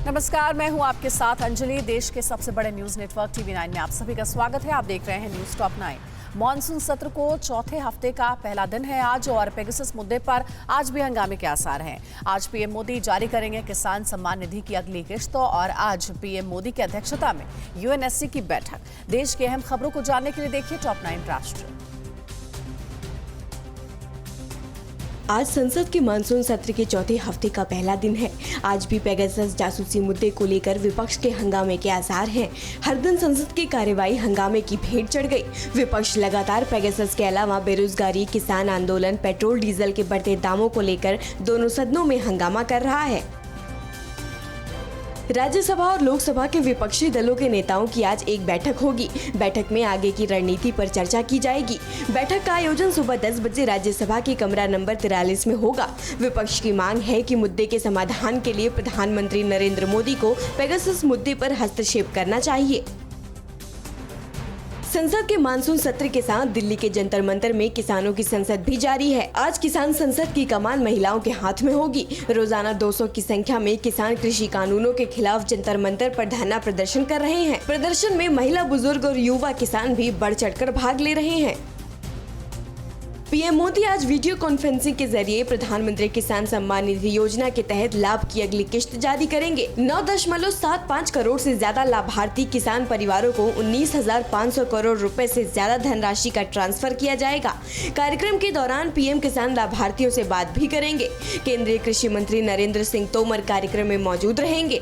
नमस्कार, मैं हूं आपके साथ अंजलि। देश के सबसे बड़े न्यूज नेटवर्क TV9 में आप सभी का स्वागत है। आप देख रहे हैं न्यूज टॉप 9। मॉनसून सत्र को चौथे हफ्ते का पहला दिन है आज और पेगासस मुद्दे पर आज भी हंगामे के आसार हैं। आज पीएम मोदी जारी करेंगे किसान सम्मान निधि की अगली किस्त और आज पीएम मोदी की अध्यक्षता में UNSC की बैठक। देश की अहम खबरों को जानने के लिए देखिए टॉप 9 राष्ट्र। आज संसद के मानसून सत्र के चौथे हफ्ते का पहला दिन है। आज भी पेगासस जासूसी मुद्दे को लेकर विपक्ष के हंगामे के आसार हैं। हर दिन संसद की कार्यवाही हंगामे की भेंट चढ़ गई। विपक्ष लगातार पेगासस के अलावा बेरोजगारी, किसान आंदोलन, पेट्रोल डीजल के बढ़ते दामों को लेकर दोनों सदनों में हंगामा कर रहा है। राज्यसभा और लोकसभा के विपक्षी दलों के नेताओं की आज एक बैठक होगी। बैठक में आगे की रणनीति पर चर्चा की जाएगी। बैठक का आयोजन सुबह 10 बजे राज्यसभा के कमरा नंबर 43 में होगा। विपक्ष की मांग है कि मुद्दे के समाधान के लिए प्रधानमंत्री नरेंद्र मोदी को पेगासस मुद्दे पर हस्तक्षेप करना चाहिए। संसद के मानसून सत्र के साथ दिल्ली के जंतर मंतर में किसानों की संसद भी जारी है। आज किसान संसद की कमान महिलाओं के हाथ में होगी। रोजाना 200 की संख्या में किसान कृषि कानूनों के खिलाफ जंतर मंतर पर धरना प्रदर्शन कर रहे हैं। प्रदर्शन में महिला, बुजुर्ग और युवा किसान भी बढ़ चढ़कर भाग ले रहे हैं। पीएम मोदी आज वीडियो कॉन्फ्रेंसिंग के जरिए प्रधानमंत्री किसान सम्मान निधि योजना के तहत लाभ की अगली किश्त जारी करेंगे। 9.75 करोड़ से ज्यादा लाभार्थी किसान परिवारों को 19,500 करोड़ रुपए से ज्यादा धनराशि का ट्रांसफर किया जाएगा। कार्यक्रम के दौरान पीएम किसान लाभार्थियों से बात भी करेंगे। केंद्रीय कृषि मंत्री नरेंद्र सिंह तोमर कार्यक्रम में मौजूद रहेंगे।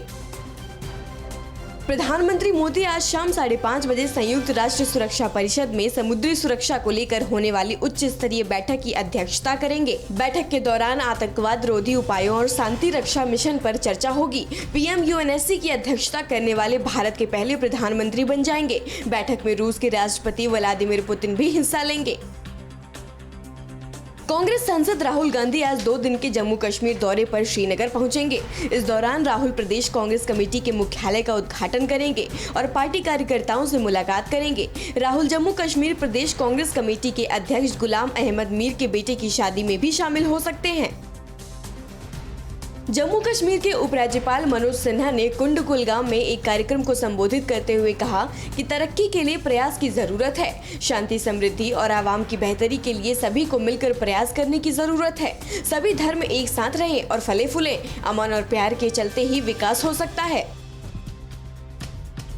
प्रधानमंत्री मोदी आज शाम 5:30 बजे संयुक्त राष्ट्र सुरक्षा परिषद में समुद्री सुरक्षा को लेकर होने वाली उच्च स्तरीय बैठक की अध्यक्षता करेंगे। बैठक के दौरान आतंकवाद रोधी उपायों और शांति रक्षा मिशन पर चर्चा होगी। पीएम UNSC की अध्यक्षता करने वाले भारत के पहले प्रधानमंत्री बन जाएंगे। बैठक में रूस के राष्ट्रपति व्लादिमीर पुतिन भी हिस्सा लेंगे। कांग्रेस सांसद राहुल गांधी आज 2 दिन के जम्मू कश्मीर दौरे पर श्रीनगर पहुंचेंगे। इस दौरान राहुल प्रदेश कांग्रेस कमेटी के मुख्यालय का उद्घाटन करेंगे और पार्टी कार्यकर्ताओं से मुलाकात करेंगे। राहुल जम्मू कश्मीर प्रदेश कांग्रेस कमेटी के अध्यक्ष गुलाम अहमद मीर के बेटे की शादी में भी शामिल हो सकते हैं। जम्मू कश्मीर के उपराज्यपाल मनोज सिन्हा ने कुंड कुलगाम में एक कार्यक्रम को संबोधित करते हुए कहा कि तरक्की के लिए प्रयास की जरूरत है। शांति, समृद्धि और आवाम की बेहतरी के लिए सभी को मिलकर प्रयास करने की जरूरत है। सभी धर्म एक साथ रहें और फले फूले। अमन और प्यार के चलते ही विकास हो सकता है।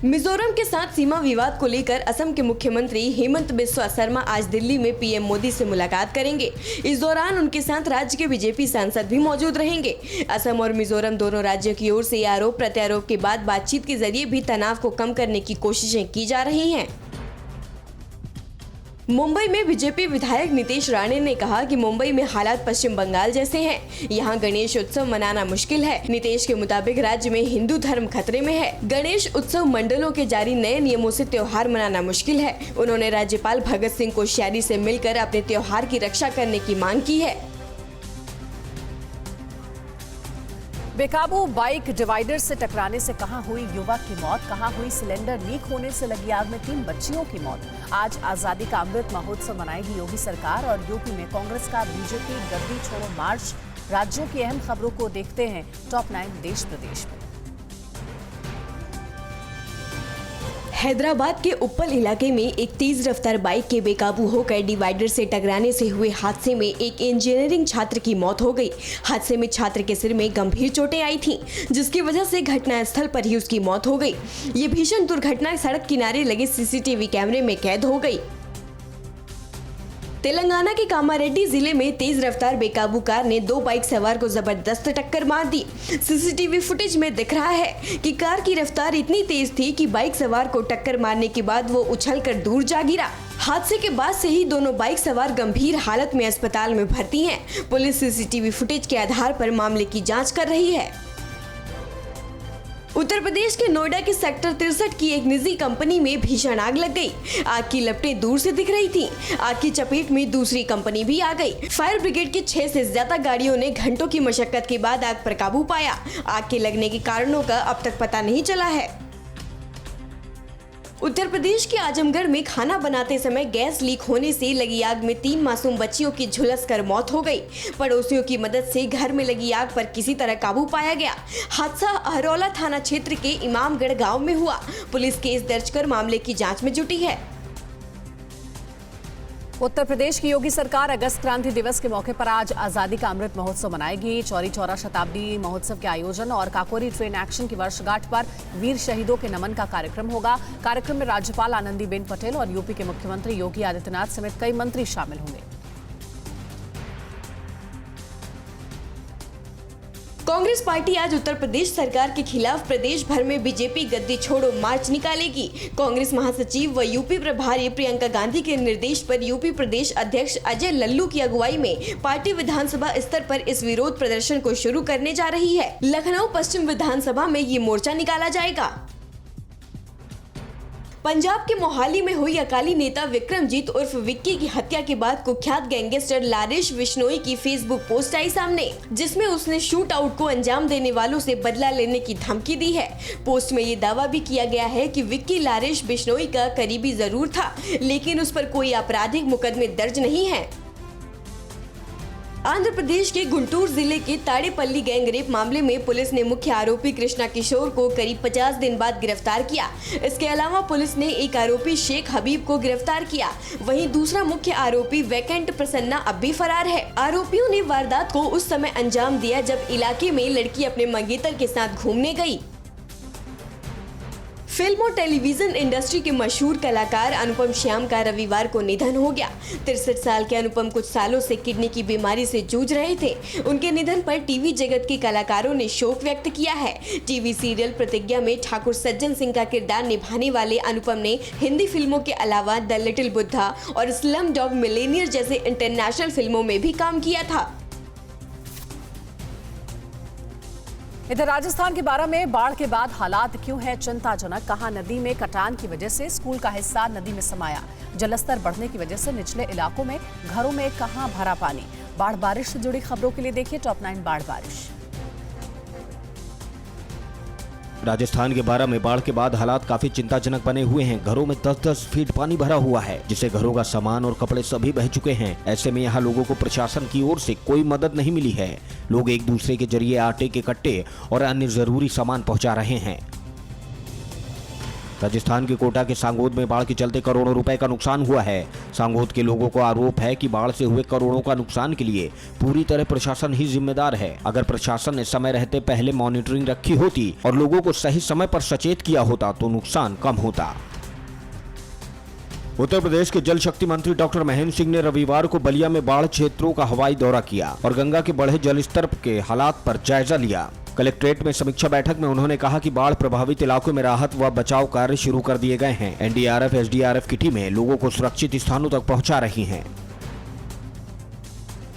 मिजोरम के साथ सीमा विवाद को लेकर असम के मुख्यमंत्री हेमंत बिस्वा शर्मा आज दिल्ली में पीएम मोदी से मुलाकात करेंगे। इस दौरान उनके साथ राज्य के बीजेपी सांसद भी मौजूद रहेंगे। असम और मिजोरम दोनों राज्यों की ओर से आरोप प्रत्यारोप के बाद बातचीत के जरिए भी तनाव को कम करने की कोशिशें की जा रही हैं। मुंबई में बीजेपी विधायक नितेश राणे ने कहा कि मुंबई में हालात पश्चिम बंगाल जैसे हैं। यहाँ गणेश उत्सव मनाना मुश्किल है। नितेश के मुताबिक राज्य में हिंदू धर्म खतरे में है। गणेश उत्सव मंडलों के जारी नए नियमों से त्योहार मनाना मुश्किल है। उन्होंने राज्यपाल भगत सिंह कोश्यारी से मिलकर अपने त्योहार की रक्षा करने की मांग की है। बेकाबू बाइक डिवाइडर से टकराने से कहां हुई युवक की मौत, कहां हुई सिलेंडर लीक होने से लगी आग में 3 बच्चियों की मौत। आज आजादी का अमृत महोत्सव मनाएगी योगी सरकार और यूपी में कांग्रेस का बीजेपी गद्दी छोड़ो मार्च। राज्यों की अहम खबरों को देखते हैं टॉप 9 देश प्रदेश में। हैदराबाद के उप्पल इलाके में एक तेज रफ्तार बाइक के बेकाबू होकर डिवाइडर से टकराने से हुए हादसे में एक इंजीनियरिंग छात्र की मौत हो गई। हादसे में छात्र के सिर में गंभीर चोटें आई थीं, जिसकी वजह से घटनास्थल पर ही उसकी मौत हो गई। ये भीषण दुर्घटना सड़क किनारे लगे CCTV कैमरे में कैद हो गई। तेलंगाना के कामारेड्डी जिले में तेज रफ्तार बेकाबू कार ने 2 बाइक सवार को जबरदस्त टक्कर मार दी। CCTV फुटेज में दिख रहा है कि कार की रफ्तार इतनी तेज थी कि बाइक सवार को टक्कर मारने के बाद वो उछलकर दूर जा गिरा। हादसे के बाद से ही दोनों बाइक सवार गंभीर हालत में अस्पताल में भर्ती हैं। पुलिस CCTV फुटेज के आधार पर मामले की जाँच कर रही है। उत्तर प्रदेश के नोएडा के सेक्टर 63 की एक निजी कंपनी में भीषण आग लग गई। आग की लपटें दूर से दिख रही थीं। आग की चपेट में दूसरी कंपनी भी आ गई। फायर ब्रिगेड की 6 से ज्यादा गाड़ियों ने घंटों की मशक्कत के बाद आग पर काबू पाया। आग के लगने के कारणों का अब तक पता नहीं चला है। उत्तर प्रदेश के आजमगढ़ में खाना बनाते समय गैस लीक होने से लगी आग में 3 मासूम बच्चियों की झुलसकर मौत हो गई। पड़ोसियों की मदद से घर में लगी आग पर किसी तरह काबू पाया गया। हादसा अहरौला थाना क्षेत्र के इमामगढ़ गांव में हुआ। पुलिस केस दर्ज कर मामले की जांच में जुटी है। उत्तर प्रदेश की योगी सरकार अगस्त क्रांति दिवस के मौके पर आज आजादी का अमृत महोत्सव मनाएगी। चौरी चौरा शताब्दी महोत्सव के आयोजन और काकोरी ट्रेन एक्शन की वर्षगांठ पर वीर शहीदों के नमन का कार्यक्रम होगा। कार्यक्रम में राज्यपाल आनंदीबेन पटेल और यूपी के मुख्यमंत्री योगी आदित्यनाथ समेत कई मंत्री शामिल होंगे। कांग्रेस पार्टी आज उत्तर प्रदेश सरकार के खिलाफ प्रदेश भर में बीजेपी गद्दी छोड़ो मार्च निकालेगी। कांग्रेस महासचिव व यूपी प्रभारी प्रियंका गांधी के निर्देश पर यूपी प्रदेश अध्यक्ष अजय लल्लू की अगुवाई में पार्टी विधानसभा स्तर पर इस विरोध प्रदर्शन को शुरू करने जा रही है। लखनऊ पश्चिम विधानसभा में ये मोर्चा निकाला जाएगा। पंजाब के मोहाली में हुई अकाली नेता विक्रमजीत उर्फ विक्की की हत्या के बाद कुख्यात गैंगस्टर लारेश बिश्नोई की फेसबुक पोस्ट आई सामने, जिसमें उसने शूट आउट को अंजाम देने वालों से बदला लेने की धमकी दी है। पोस्ट में ये दावा भी किया गया है कि विक्की लारेश बिश्नोई का करीबी जरूर था, लेकिन उस पर कोई आपराधिक मुकदमे दर्ज नहीं है। आंध्र प्रदेश के गुंटूर जिले के ताड़ेपल्ली गैंगरेप मामले में पुलिस ने मुख्य आरोपी कृष्णा किशोर को करीब 50 दिन बाद गिरफ्तार किया। इसके अलावा पुलिस ने एक आरोपी शेख हबीब को गिरफ्तार किया। वहीं दूसरा मुख्य आरोपी वैकेंट प्रसन्ना अब भी फरार है। आरोपियों ने वारदात को उस समय अंजाम दिया जब इलाके में लड़की अपने मंगेतर के साथ घूमने गई। फिल्म और टेलीविजन इंडस्ट्री के मशहूर कलाकार अनुपम श्याम का रविवार को निधन हो गया। 63 साल के अनुपम कुछ सालों से किडनी की बीमारी से जूझ रहे थे। उनके निधन पर टीवी जगत के कलाकारों ने शोक व्यक्त किया है। टीवी सीरियल प्रतिज्ञा में ठाकुर सज्जन सिंह का किरदार निभाने वाले अनुपम ने हिंदी फिल्मों के अलावा द लिटिल बुद्धा और स्लम डॉग मिलेनियर जैसे इंटरनेशनल फिल्मों में भी काम किया था। इधर राजस्थान के बारा में बाढ़ के बाद हालात क्यों है चिंताजनक। कहां नदी में कटान की वजह से स्कूल का हिस्सा नदी में समाया। जलस्तर बढ़ने की वजह से निचले इलाकों में घरों में कहां भरा पानी। बाढ़ बारिश से जुड़ी खबरों के लिए देखिए टॉप 9 बाढ़ बारिश। राजस्थान के बारा में बाढ़ के बाद हालात काफी चिंताजनक बने हुए हैं। घरों में 10-10 फीट पानी भरा हुआ है, जिससे घरों का सामान और कपड़े सभी बह चुके हैं। ऐसे में यहाँ लोगों को प्रशासन की ओर से कोई मदद नहीं मिली है। लोग एक दूसरे के जरिए आटे के कट्टे और अन्य जरूरी सामान पहुँचा रहे हैं। राजस्थान के कोटा के सांगोद में बाढ़ के चलते करोड़ों रुपए का नुकसान हुआ है। सांगोद के लोगों को आरोप है कि बाढ़ से हुए करोड़ों का नुकसान के लिए पूरी तरह प्रशासन ही जिम्मेदार है। अगर प्रशासन ने समय रहते पहले मॉनिटरिंग रखी होती और लोगों को सही समय पर सचेत किया होता तो नुकसान कम होता। उत्तर प्रदेश के जल शक्ति मंत्री डॉक्टर महेंद्र सिंह ने रविवार को बलिया में बाढ़ क्षेत्रों का हवाई दौरा किया और गंगा के बढ़े जलस्तर के हालात पर जायजा लिया। कलेक्ट्रेट में समीक्षा बैठक में उन्होंने कहा कि बाढ़ प्रभावित इलाकों में राहत व बचाव कार्य शुरू कर दिए गए हैं। एनडीआरएफ, एसडीआरएफ की टीमें लोगों को सुरक्षित स्थानों तक पहुंचा रही हैं।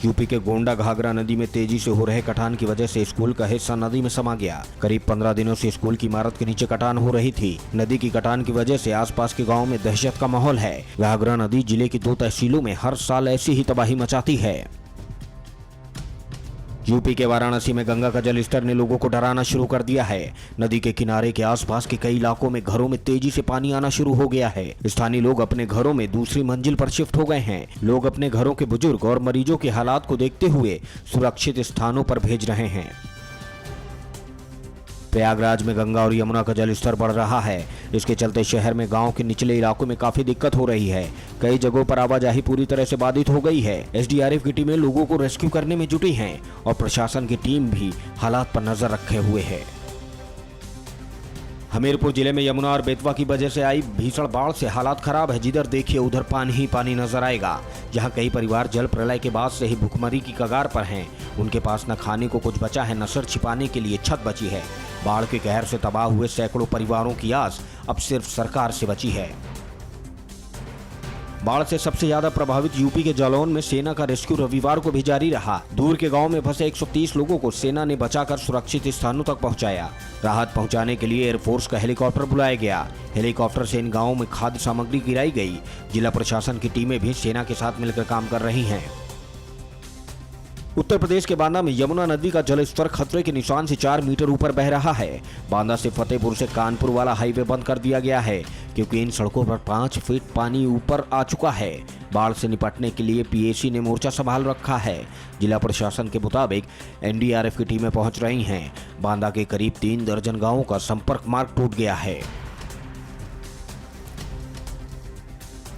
यूपी के गोंडा घाघरा नदी में तेजी से हो रहे कटान की वजह से स्कूल का हिस्सा नदी में समा गया। करीब 15 दिनों से स्कूल की इमारत के नीचे कटान हो रही थी। नदी की कटान की वजह से आसपास के गांवों में दहशत का माहौल है। घाघरा नदी जिले की 2 तहसीलों में हर साल ऐसी ही तबाही मचाती है। यूपी के वाराणसी में गंगा का जलस्तर ने लोगों को डराना शुरू कर दिया है। नदी के किनारे के आसपास के कई इलाकों में घरों में तेजी से पानी आना शुरू हो गया है। स्थानीय लोग अपने घरों में दूसरी मंजिल पर शिफ्ट हो गए हैं। लोग अपने घरों के बुजुर्ग और मरीजों के हालात को देखते हुए सुरक्षित स्थानों पर भेज रहे हैं। प्रयागराज में गंगा और यमुना का जलस्तर बढ़ रहा है। इसके चलते शहर में गांव के निचले इलाकों में काफी दिक्कत हो रही है। कई जगहों पर आवाजाही पूरी तरह से बाधित हो गई है। एसडीआरएफ की टीमें लोगों को रेस्क्यू करने में जुटी हैं और प्रशासन की टीम भी हालात पर नजर रखे हुए है। हमीरपुर जिले में यमुना और बेतवा की वजह से आई भीषण बाढ़ से हालात खराब है। जिधर देखिए उधर पानी ही पानी नजर आएगा। जहां कई परिवार जल प्रलय के बाद से ही भुखमरी की कगार पर हैं। उनके पास न खाने को कुछ बचा है, न सर छिपाने के लिए छत बची है। बाढ़ के कहर से तबाह हुए सैकड़ों परिवारों की आस अब सिर्फ सरकार से बची है। बाढ़ से सबसे ज्यादा प्रभावित यूपी के जालौन में सेना का रेस्क्यू रविवार को भी जारी रहा। दूर के गांव में फंसे 130 लोगों को सेना ने बचाकर सुरक्षित स्थानों तक पहुंचाया। राहत पहुंचाने के लिए एयरफोर्स का हेलीकॉप्टर बुलाया गया। हेलीकॉप्टर से इन गांवों में खाद्य सामग्री गिराई गई। जिला प्रशासन की टीमें भी सेना के साथ मिलकर काम कर रही हैं। उत्तर प्रदेश के बांदा में यमुना नदी का जल स्तर खतरे के निशान से 4 मीटर ऊपर बह रहा है। बांदा से फतेहपुर से कानपुर वाला हाईवे बंद कर दिया गया है क्योंकि इन सड़कों पर 5 फीट पानी ऊपर आ चुका है। बाढ़ से निपटने के लिए पीएसी ने मोर्चा संभाल रखा है। जिला प्रशासन के मुताबिक एनडीआरएफ की टीमें पहुंच रही हैं। बांदा के करीब 3 दर्जन गांवों का संपर्क मार्ग टूट गया है।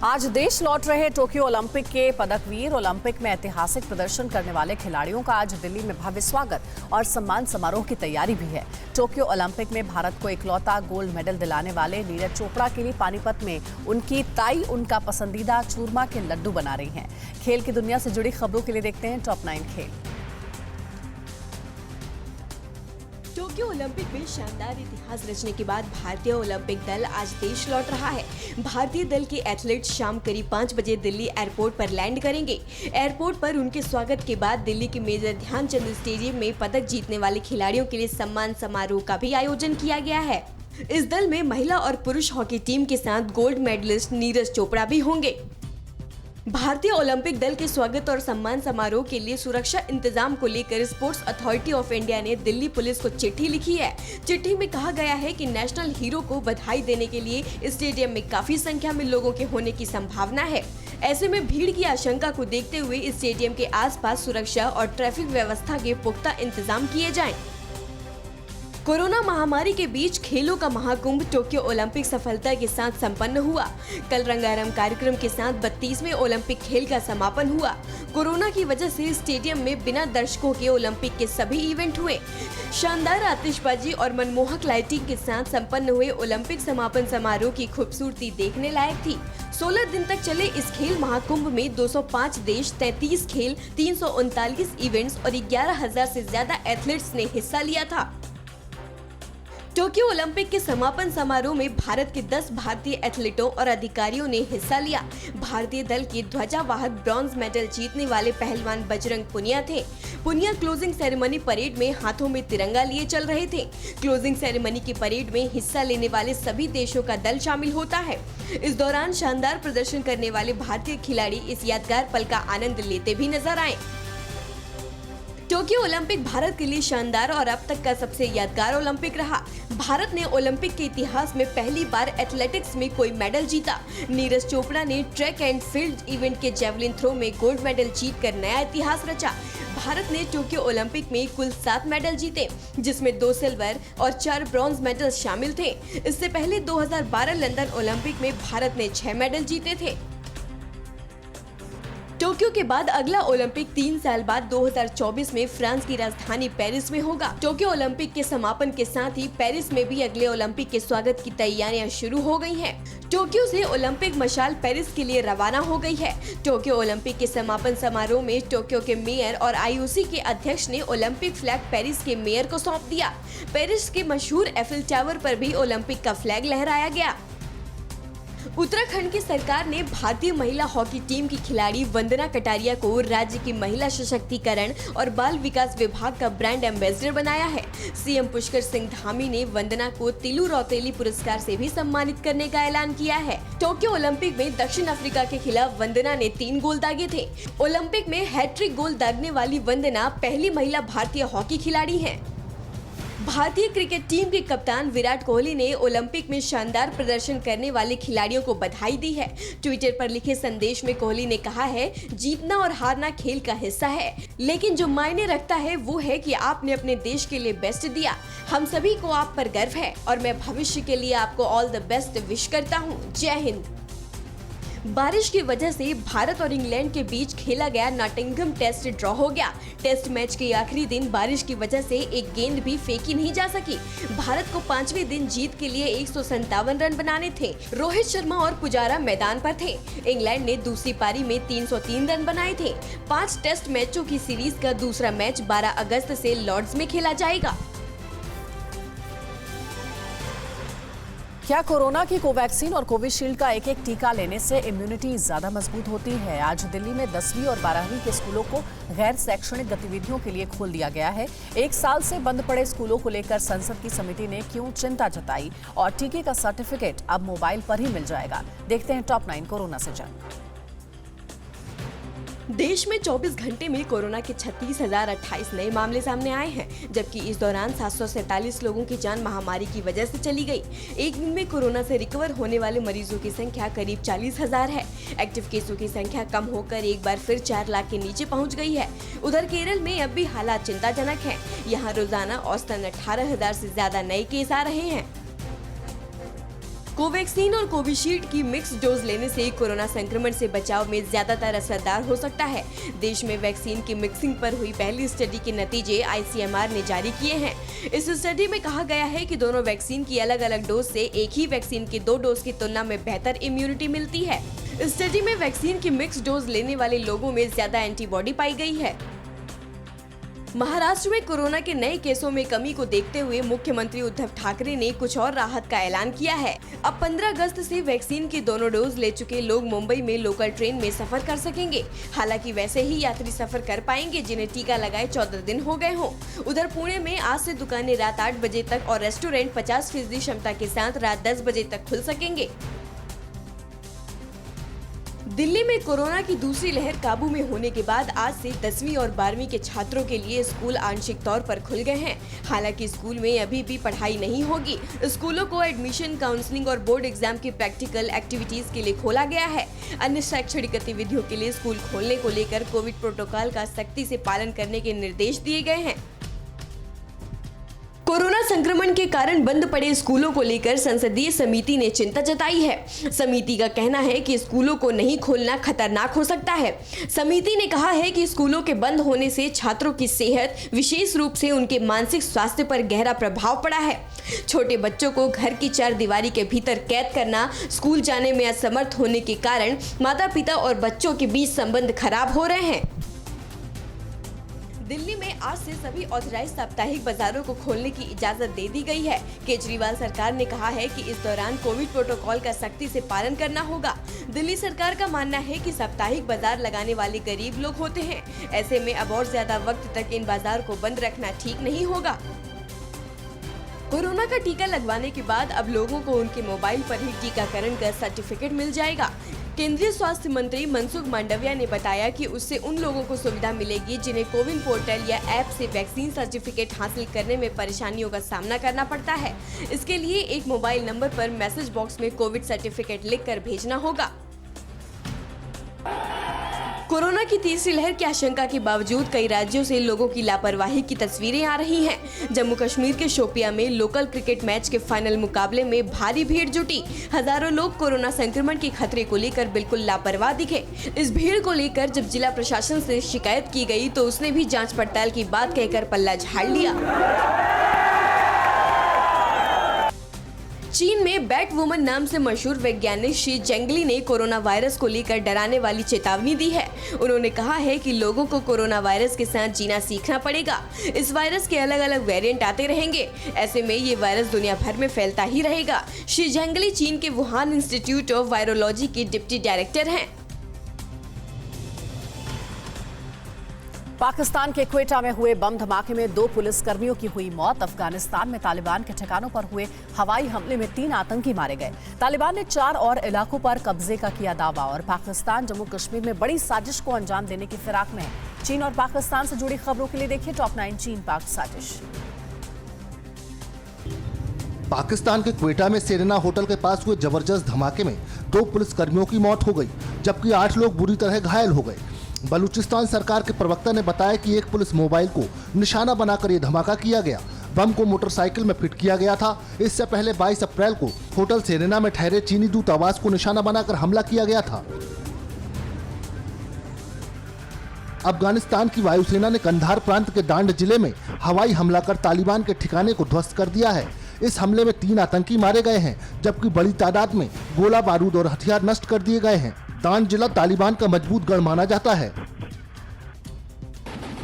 आज देश लौट रहे टोक्यो ओलंपिक के पदकवीर, ओलंपिक में ऐतिहासिक प्रदर्शन करने वाले खिलाड़ियों का आज दिल्ली में भव्य स्वागत और सम्मान समारोह की तैयारी भी है। टोक्यो ओलंपिक में भारत को इकलौता गोल्ड मेडल दिलाने वाले नीरज चोपड़ा के लिए पानीपत में उनकी ताई उनका पसंदीदा चूरमा के लड्डू बना रही हैं। खेल की दुनिया से जुड़ी खबरों के लिए देखते हैं टॉप 9 खेल। टोक्यो ओलंपिक में शानदार इतिहास रचने के बाद भारतीय ओलंपिक दल आज देश लौट रहा है। भारतीय दल के एथलीट्स शाम करीब 5 बजे दिल्ली एयरपोर्ट पर लैंड करेंगे। एयरपोर्ट पर उनके स्वागत के बाद दिल्ली के मेजर ध्यानचंद स्टेडियम में पदक जीतने वाले खिलाड़ियों के लिए सम्मान समारोह का भी आयोजन किया गया है। इस दल में महिला और पुरुष हॉकी टीम के साथ गोल्ड मेडलिस्ट नीरज चोपड़ा भी होंगे। भारतीय ओलंपिक दल के स्वागत और सम्मान समारोह के लिए सुरक्षा इंतजाम को लेकर स्पोर्ट्स अथॉरिटी ऑफ इंडिया ने दिल्ली पुलिस को चिट्ठी लिखी है। चिट्ठी में कहा गया है कि नेशनल हीरो को बधाई देने के लिए स्टेडियम में काफी संख्या में लोगों के होने की संभावना है। ऐसे में भीड़ की आशंका को देखते हुए स्टेडियम के आसपास सुरक्षा और ट्रैफिक व्यवस्था के पुख्ता इंतजाम किए जाएं। कोरोना महामारी के बीच खेलों का महाकुंभ टोक्यो ओलंपिक सफलता के साथ संपन्न हुआ। कल रंगारंग कार्यक्रम के साथ 32वें ओलंपिक खेल का समापन हुआ। कोरोना की वजह से स्टेडियम में बिना दर्शकों के ओलंपिक के सभी इवेंट हुए। शानदार आतिशबाजी और मनमोहक लाइटिंग के साथ संपन्न हुए ओलंपिक समापन समारोह की खूबसूरती देखने लायक थी। 16 दिन तक चले इस खेल महाकुंभ में 205 देश, 33 खेल, 339 इवेंट्स और 11,000 से ज्यादा एथलीट्स ने हिस्सा लिया था। टोक्यो ओलंपिक के समापन समारोह में भारत के 10 भारतीय एथलीटों और अधिकारियों ने हिस्सा लिया। भारतीय दल के ध्वजावाहक ब्रॉन्ज मेडल जीतने वाले पहलवान बजरंग पुनिया थे। पुनिया क्लोजिंग सेरेमनी परेड में हाथों में तिरंगा लिए चल रहे थे। क्लोजिंग सेरेमनी की परेड में हिस्सा लेने वाले सभी देशों का दल शामिल होता है। इस दौरान शानदार प्रदर्शन करने वाले भारतीय खिलाड़ी इस यादगार पल का आनंद लेते भी नजर आए। टोक्यो ओलंपिक भारत के लिए शानदार और अब तक का सबसे यादगार ओलंपिक रहा। भारत ने ओलंपिक के इतिहास में पहली बार एथलेटिक्स में कोई मेडल जीता। नीरज चोपड़ा ने ट्रैक एंड फील्ड इवेंट के जेवलिन थ्रो में गोल्ड मेडल जीतकर नया इतिहास रचा। भारत ने टोक्यो ओलंपिक में कुल 7 मेडल जीते, जिसमें 2 सिल्वर और 4 ब्रॉन्ज मेडल शामिल थे। इससे पहले 2012 लंदन ओलंपिक में भारत ने 6 मेडल जीते थे। टोक्यो के बाद अगला ओलंपिक 3 साल बाद 2024 में फ्रांस की राजधानी पेरिस में होगा। टोक्यो ओलंपिक के समापन के साथ ही पेरिस में भी अगले ओलंपिक के स्वागत की तैयारियां शुरू हो गई हैं। टोक्यो से ओलंपिक मशाल पेरिस के लिए रवाना हो गई है। टोक्यो ओलंपिक के समापन समारोह में टोक्यो के मेयर और आईओसी के अध्यक्ष ने ओलंपिक फ्लैग पेरिस के मेयर को सौंप दिया। पेरिस के मशहूर एफिल टावर पर भी ओलंपिक का फ्लैग लहराया गया। उत्तराखंड की सरकार ने भारतीय महिला हॉकी टीम की खिलाड़ी वंदना कटारिया को राज्य की महिला सशक्तिकरण और बाल विकास विभाग का ब्रांड एम्बेसडर बनाया है। सीएम पुष्कर सिंह धामी ने वंदना को तिलू रौतेली पुरस्कार से भी सम्मानित करने का ऐलान किया है। टोक्यो ओलंपिक में दक्षिण अफ्रीका के खिलाफ वंदना ने 3 गोल दागे थे। ओलंपिक में हैट्रिक गोल दागने वाली वंदना पहली महिला भारतीय हॉकी खिलाड़ी है। भारतीय क्रिकेट टीम के कप्तान विराट कोहली ने ओलंपिक में शानदार प्रदर्शन करने वाले खिलाड़ियों को बधाई दी है। ट्विटर पर लिखे संदेश में कोहली ने कहा है, जीतना और हारना खेल का हिस्सा है, लेकिन जो मायने रखता है वो है कि आपने अपने देश के लिए बेस्ट दिया। हम सभी को आप पर गर्व है और मैं भविष्य के लिए आपको ऑल द बेस्ट विश करता हूँ। जय हिंद। बारिश की वजह से भारत और इंग्लैंड के बीच खेला गया नॉटिंघम टेस्ट ड्रॉ हो गया। टेस्ट मैच के आखिरी दिन बारिश की वजह से एक गेंद भी फेंकी नहीं जा सकी। भारत को 5वें दिन जीत के लिए 157 रन बनाने थे। रोहित शर्मा और पुजारा मैदान पर थे। इंग्लैंड ने दूसरी पारी में 303 रन बनाए थे। 5 टेस्ट मैचों की सीरीज का दूसरा मैच 12 अगस्त से लॉर्ड्स में खेला जाएगा। क्या कोरोना की कोवैक्सीन और कोविशील्ड का एक टीका लेने से इम्यूनिटी ज्यादा मजबूत होती है? आज दिल्ली में 10वीं और 12वीं के स्कूलों को गैर शैक्षणिक गतिविधियों के लिए खोल दिया गया है। 1 साल से बंद पड़े स्कूलों को लेकर संसद की समिति ने क्यों चिंता जताई और टीके का सर्टिफिकेट अब मोबाइल पर ही मिल जाएगा। देखते हैं टॉप 9 कोरोना से जंग। देश में 24 घंटे में कोरोना के 36,028 नए मामले सामने आए हैं, जबकि इस दौरान 747 लोगों की जान महामारी की वजह से चली गई। एक दिन में कोरोना से रिकवर होने वाले मरीजों की संख्या करीब 40,000 है। एक्टिव केसों की संख्या कम होकर एक बार फिर 4 लाख के नीचे पहुंच गई है। उधर केरल में अब भी हालात चिंताजनक हैं। यहाँ रोजाना औसतन 18,000 से ज्यादा नए केस आ रहे हैं। कोवैक्सीन और कोविशील्ड की मिक्स डोज लेने से कोरोना संक्रमण से बचाव में ज्यादातर असरदार हो सकता है। देश में वैक्सीन की मिक्सिंग पर हुई पहली स्टडी के नतीजे ICMR ने जारी किए हैं। इस स्टडी में कहा गया है कि दोनों वैक्सीन की अलग अलग डोज से एक ही वैक्सीन के 2 डोज की तुलना में बेहतर इम्यूनिटी मिलती है। स्टडी में वैक्सीन की मिक्स डोज लेने वाले लोगों में ज्यादा एंटीबॉडी पाई गई है। महाराष्ट्र में कोरोना के नए केसों में कमी को देखते हुए मुख्यमंत्री उद्धव ठाकरे ने कुछ और राहत का ऐलान किया है। अब 15 अगस्त से वैक्सीन के दोनों डोज ले चुके लोग मुंबई में लोकल ट्रेन में सफर कर सकेंगे। हालांकि वैसे ही यात्री सफर कर पाएंगे जिन्हें टीका लगाए 14 दिन हो गए हों। उधर पुणे में आज से दुकानें रात 8 बजे तक और रेस्टोरेंट 50% क्षमता के साथ रात 10 बजे तक खुल सकेंगे। दिल्ली में कोरोना की दूसरी लहर काबू में होने के बाद आज से 10वीं और 12वीं के छात्रों के लिए स्कूल आंशिक तौर पर खुल गए हैं। हालांकि स्कूल में अभी भी पढ़ाई नहीं होगी। स्कूलों को एडमिशन, काउंसलिंग और बोर्ड एग्जाम की प्रैक्टिकल एक्टिविटीज के लिए खोला गया है। अन्य शैक्षणिक गतिविधियों के लिए स्कूल खोलने को लेकर कोविड प्रोटोकॉल का सख्ती से पालन करने के निर्देश दिए गए हैं। कोरोना संक्रमण के कारण बंद पड़े स्कूलों को लेकर संसदीय समिति ने चिंता जताई है। समिति का कहना है कि स्कूलों को नहीं खोलना खतरनाक हो सकता है। समिति ने कहा है कि स्कूलों के बंद होने से छात्रों की सेहत, विशेष रूप से उनके मानसिक स्वास्थ्य पर गहरा प्रभाव पड़ा है। छोटे बच्चों को घर की 4 दीवारी के भीतर कैद करना, स्कूल जाने में असमर्थ होने के कारण माता पिता और बच्चों के बीच संबंध खराब हो रहे हैं। दिल्ली में आज से सभी ऑथराइज साप्ताहिक बाजारों को खोलने की इजाजत दे दी गई है। केजरीवाल सरकार ने कहा है कि इस दौरान कोविड प्रोटोकॉल का सख्ती से पालन करना होगा। दिल्ली सरकार का मानना है कि साप्ताहिक बाजार लगाने वाले गरीब लोग होते हैं। ऐसे में अब और ज्यादा वक्त तक इन बाजार को बंद रखना ठीक नहीं होगा। कोरोना का टीका लगवाने के बाद अब लोगों को उनके मोबाइल पर ही टीकाकरण का सर्टिफिकेट मिल जाएगा। केंद्रीय स्वास्थ्य मंत्री मनसुख मांडविया ने बताया कि उससे उन लोगों को सुविधा मिलेगी जिन्हें कोविन पोर्टल या ऐप से वैक्सीन सर्टिफिकेट हासिल करने में परेशानियों का सामना करना पड़ता है। इसके लिए एक मोबाइल नंबर पर मैसेज बॉक्स में कोविड सर्टिफिकेट लिखकर भेजना होगा। कोरोना की तीसरी लहर की आशंका के बावजूद कई राज्यों से लोगों की लापरवाही की तस्वीरें आ रही हैं। जम्मू कश्मीर के शोपियां में लोकल क्रिकेट मैच के फाइनल मुकाबले में भारी भीड़ जुटी। हजारों लोग कोरोना संक्रमण के खतरे को लेकर बिल्कुल लापरवाह दिखे। इस भीड़ को लेकर जब जिला प्रशासन से शिकायत की गई तो उसने भी जांच पड़ताल की बात कहकर पल्ला झाड़ लिया। चीन में बैट वुमन नाम से मशहूर वैज्ञानिक शी जेंगली ने कोरोना वायरस को लेकर डराने वाली चेतावनी दी है। उन्होंने कहा है कि लोगों को कोरोना वायरस के साथ जीना सीखना पड़ेगा। इस वायरस के अलग अलग वेरिएंट आते रहेंगे। ऐसे में ये वायरस दुनिया भर में फैलता ही रहेगा। शी जेंगली चीन के वुहान इंस्टीट्यूट ऑफ वायरोलॉजी की डिप्टी डायरेक्टर हैं। पाकिस्तान के क्वेटा में हुए बम धमाके में 2 पुलिसकर्मियों की हुई मौत। अफगानिस्तान में तालिबान के ठिकानों पर हुए हवाई हमले में 3 आतंकी मारे गए। तालिबान ने 4 और इलाकों पर कब्जे का किया दावा और पाकिस्तान जम्मू कश्मीर में बड़ी साजिश को अंजाम देने की फिराक में है। चीन और पाकिस्तान से जुड़ी खबरों के लिए देखिए टॉप 9 चीन पाक साजिश। पाकिस्तान के क्वेटा में सेरेना होटल के पास हुए जबरदस्त धमाके में 2 पुलिसकर्मियों की मौत हो गई, जबकि 8 लोग बुरी तरह घायल हो गए। बलूचिस्तान सरकार के प्रवक्ता ने बताया कि एक पुलिस मोबाइल को निशाना बनाकर ये धमाका किया गया। बम को मोटरसाइकिल में फिट किया गया था। इससे पहले 22 अप्रैल को होटल सेरेना में ठहरे चीनी दूतावास को निशाना बनाकर हमला किया गया था। अफगानिस्तान की वायुसेना ने कंधार प्रांत के डांड जिले में हवाई हमला कर तालिबान के ठिकाने को ध्वस्त कर दिया है। इस हमले में 3 आतंकी मारे गए हैं, जबकि बड़ी तादाद में गोला बारूद और हथियार नष्ट कर दिए गए हैं। डांड जिला तालिबान का मजबूत गढ़ माना जाता है।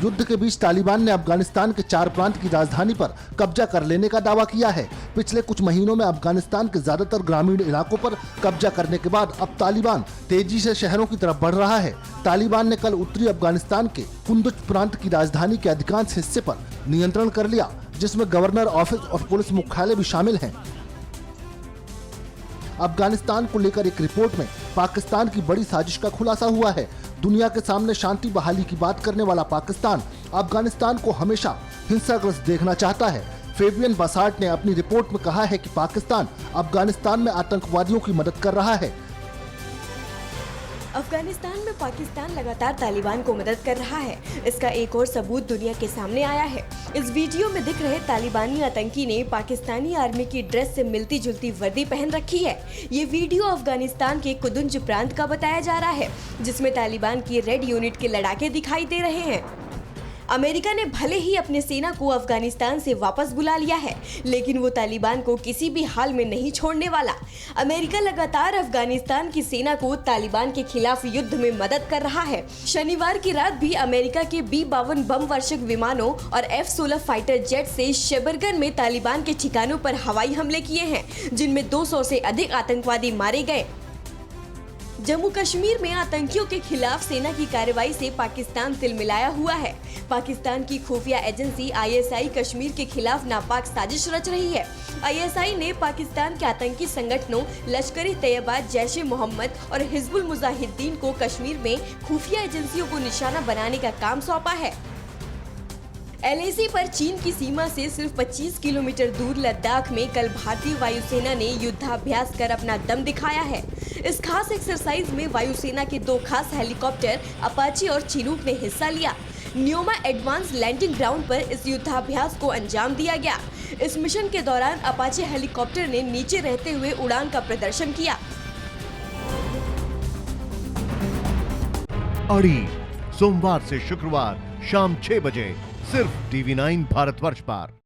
युद्ध के बीच तालिबान ने अफगानिस्तान के 4 प्रांत की राजधानी पर कब्जा कर लेने का दावा किया है। पिछले कुछ महीनों में अफगानिस्तान के ज्यादातर ग्रामीण इलाकों पर कब्जा करने के बाद अब तालिबान तेजी से शहरों की तरफ बढ़ रहा है। तालिबान ने कल उत्तरी अफगानिस्तान के कुंदुज प्रांत की राजधानी के अधिकांश हिस्से पर नियंत्रण कर लिया, जिसमें गवर्नर ऑफिस और पुलिस मुख्यालय भी शामिल हैं। अफगानिस्तान को लेकर एक रिपोर्ट में पाकिस्तान की बड़ी साजिश का खुलासा हुआ है। दुनिया के सामने शांति बहाली की बात करने वाला पाकिस्तान अफगानिस्तान को हमेशा हिंसाग्रस्त देखना चाहता है। फेबियन बसार्ट ने अपनी रिपोर्ट में कहा है कि पाकिस्तान अफगानिस्तान में आतंकवादियों की मदद कर रहा है। अफगानिस्तान में पाकिस्तान लगातार तालिबान को मदद कर रहा है। इसका एक और सबूत दुनिया के सामने आया है। इस वीडियो में दिख रहे तालिबानी आतंकी ने पाकिस्तानी आर्मी की ड्रेस से मिलती जुलती वर्दी पहन रखी है। ये वीडियो अफगानिस्तान के कुदुंज प्रांत का बताया जा रहा है, जिसमें तालिबान की रेड यूनिट के लड़ाके दिखाई दे रहे हैं। अमेरिका ने भले ही अपने सेना को अफगानिस्तान से वापस बुला लिया है, लेकिन वो तालिबान को किसी भी हाल में नहीं छोड़ने वाला। अमेरिका लगातार अफगानिस्तान की सेना को तालिबान के खिलाफ युद्ध में मदद कर रहा है। शनिवार की रात भी अमेरिका के B-52 बम वर्षक विमानों और F-16 फाइटर जेट से शेबरगन में तालिबान के ठिकानों पर हवाई हमले किए हैं, जिनमें 200 से अधिक आतंकवादी मारे गए। जम्मू कश्मीर में आतंकियों के खिलाफ सेना की कार्रवाई से पाकिस्तान तिलमिलाया हुआ है। पाकिस्तान की खुफिया एजेंसी ISI कश्मीर के खिलाफ नापाक साजिश रच रही है। ISI ने पाकिस्तान के आतंकी संगठनों लश्कर-ए-तैयबा, जैश-ए-मोहम्मद और हिजबुल मुजाहिदीन को कश्मीर में खुफिया एजेंसियों को निशाना बनाने का काम सौंपा है। LAC पर चीन की सीमा से सिर्फ 25 किलोमीटर दूर लद्दाख में कल भारतीय वायुसेना ने युद्धाभ्यास कर अपना दम दिखाया है। इस खास एक्सरसाइज में वायुसेना के 2 खास हेलीकॉप्टर अपाचे और चिनूक ने हिस्सा लिया। न्योमा एडवांस लैंडिंग ग्राउंड पर इस युद्धाभ्यास को अंजाम दिया गया। इस मिशन के दौरान अपाचे हेलीकॉप्टर ने नीचे रहते हुए उड़ान का प्रदर्शन किया। अड़ी सोमवार से शुक्रवार शाम 6 बजे सिर्फ TV9 भारतवर्ष पर।